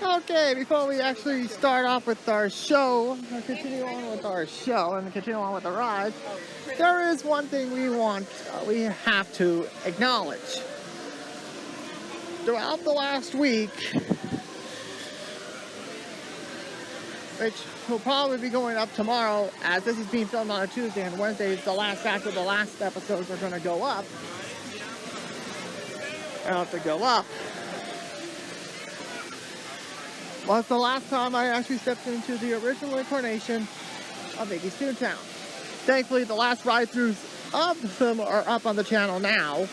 Okay, before we actually start off with our show, continue on with our show and continue on with the ride, there is one thing we have to acknowledge. Throughout the last week, which will probably be going up tomorrow, as this is being filmed on a Tuesday and Wednesday is the last batch of the last episodes are going to go up. Was the last time I actually stepped into the original incarnation of Mickey's Toontown. Thankfully, the last ride-throughs of them are up on the channel now.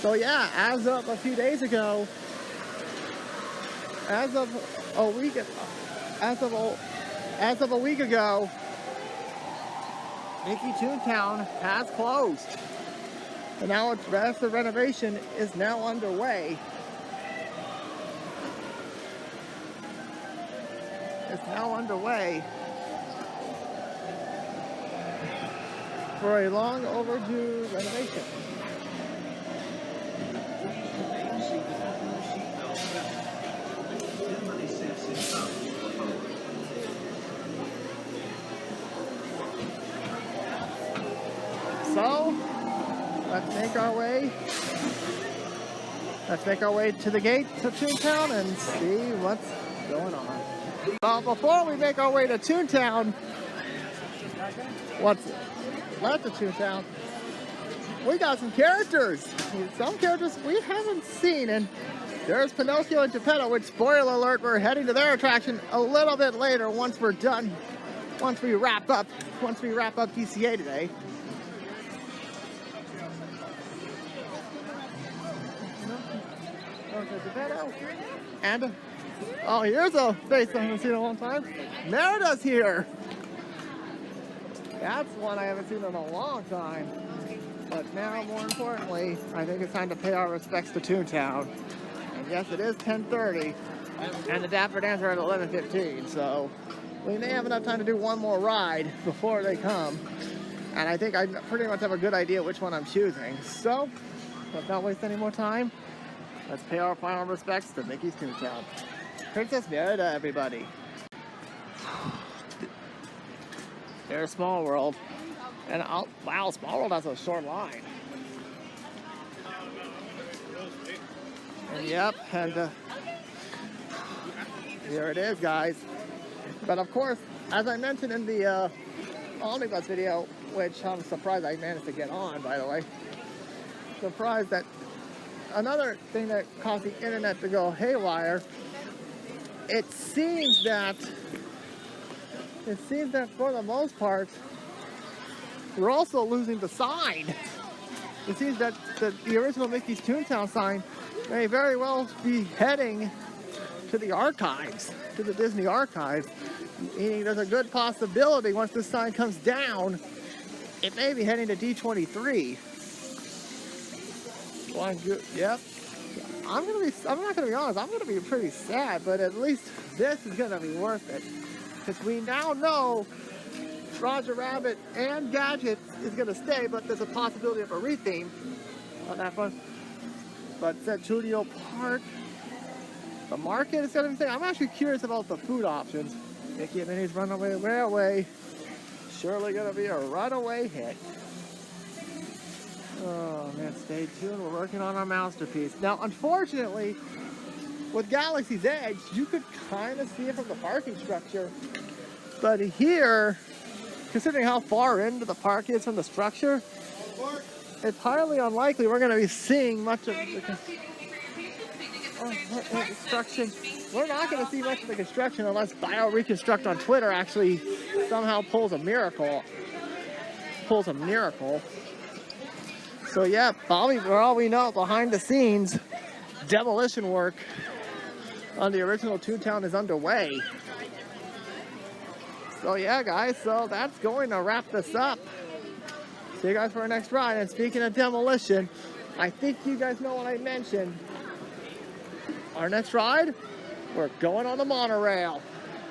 So yeah, as of a few days ago, as of a week ago, Mickey Toontown has closed. And now its massive renovation is now underway. For a long overdue renovation. So, let's make our way to the gate to Toontown and see what's going on. Well, before we make our way to Toontown, what's left of Toontown, we got some characters. Some characters we haven't seen, and there's Pinocchio and Geppetto, which, spoiler alert, we're heading to their attraction a little bit later once we're done, once we wrap up DCA today. Geppetto. And oh, here's a face I haven't seen in a long time. Merida's here. That's one I haven't seen in a long time. But now, more importantly, I think it's time to pay our respects to Toontown. And yes, it is 10:30, and the Dapper Dans are at 11:15. So we may have enough time to do one more ride before they come. And I think I pretty much have a good idea which one I'm choosing. So let's not waste any more time. Let's pay our final respects to Mickey's Toontown. Princess Merida, everybody. There's Small World. And wow, Small World has a short line. And yep, and here it is, guys. But of course, as I mentioned in the Omnibus video, which I'm surprised I managed to get on, by the way. Surprised that another thing that caused the internet to go haywire, it seems that for the most part, we're also losing the sign. It seems that the original Mickey's Toontown sign may very well be heading to the archives, to the Disney archives. Meaning there's a good possibility once this sign comes down, it may be heading to D23. Yep. I'm not gonna be honest, I'm gonna be pretty sad, but at least this is gonna be worth it. Because we now know Roger Rabbit and Gadget is gonna stay, but there's a possibility of a retheme on that one. But Studio Park, the market is gonna be staying. I'm actually curious about the food options. Mickey and Minnie's Runaway Railway, surely gonna be a runaway hit. Oh man, stay tuned. We're working on our masterpiece. Now, unfortunately, with Galaxy's Edge, you could kind of see it from the parking structure. But here, considering how far into the park is from the structure, it's highly unlikely we're going to be seeing much of the construction. We're not going to see much of the construction unless BioReconstruct on Twitter actually somehow pulls a miracle. So yeah, probably for all we know, behind the scenes, demolition work on the original Toontown is underway. So yeah, guys, so that's going to wrap this up. See you guys for our next ride. And speaking of demolition, I think you guys know what I mentioned. Our next ride, we're going on the monorail.